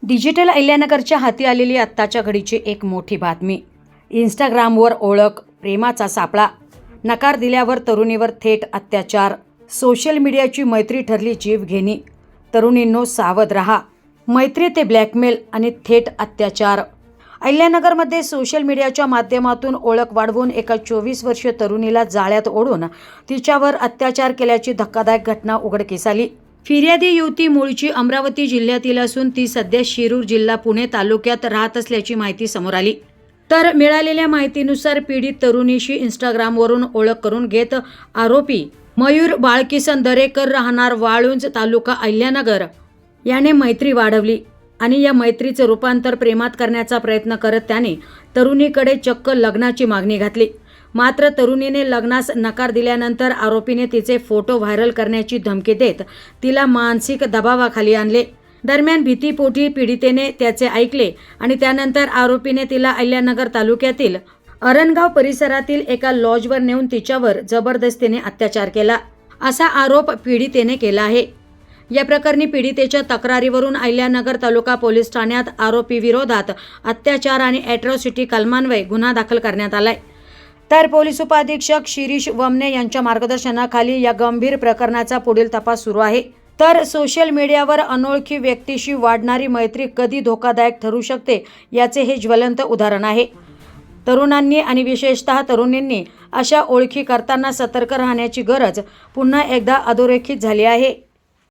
Digital अहिल्यानगरच्या हाती आलेली आत्ताच्या घडीची एक मोठी बातमी. इंस्टाग्रामवर ओळख, प्रेमाचा सापळा, नकार दिल्यावर तरुणीवर थेट अत्याचार. सोशल मीडियाची मैत्री ठरली जीवघेणी. तरुणींनो सावध रहा. मैत्री ते ब्लॅकमेल आणि थेट अत्याचार. अहिल्यानगरमध्ये सोशल मीडियाच्या माध्यमातून ओळख वाढवून एका 24 वर्षीय तरुणीला जाळ्यात ओढून तिच्यावर अत्याचार केल्याची धक्कादायक घटना उघडकीस आली. फिर्यादी युवती मूळची अमरावती जिल्ह्यातील असून ती सध्या शिरूर जिल्हा पुणे तालुक्यात राहत असल्याची माहिती समोर आली. तर मिळालेल्या माहितीनुसार पीडित तरुणीशी इंस्टाग्रामवरून ओळख करून घेत आरोपी मयूर बाळकिसन दरेकर राहणार वाळुंज तालुका अहिल्यानगर याने मैत्री वाढवली आणि या मैत्रीचे रूपांतर प्रेमात करण्याचा प्रयत्न करत त्याने तरुणीकडे चक्क लग्नाची मागणी घातली. मात्र तरुणीने लग्नास नकार दिल्यानंतर आरोपीने तिचे फोटो व्हायरल करण्याची धमकी देत तिला मानसिक दबावाखाली आणले. दरम्यान भीतीपोटी पीडितेने त्याचे ऐकले आणि त्यानंतर आरोपीने तिला अहिल्यानगर तालुक्यातील अरणगाव परिसरातील एका लॉजवर नेऊन तिच्यावर जबरदस्तीने अत्याचार केला, असा आरोप पीडितेने केला आहे. या प्रकरणी पीडितेच्या तक्रारीवरून अहिल्यानगर तालुका पोलीस ठाण्यात आरोपी विरोधात अत्याचार आणि ॲट्रॉसिटी कलमान्वये गुन्हा दाखल करण्यात आलाय. तर पोलीस उपाधीक्षक शिरीष वमने यांच्या मार्गदर्शनाखाली या गंभीर प्रकरणाचा पुढील तपास सुरू आहे. तर सोशल मीडियावर अनोळखी व्यक्तीशी वाढणारी मैत्री कधी धोकादायक ठरू शकते याचे हे ज्वलंत उदाहरण आहे. तरुणांनी आणि विशेषतः तरुणींनी अशा ओळखी करताना सतर्क राहण्याची गरज पुन्हा एकदा अधोरेखित झाली आहे.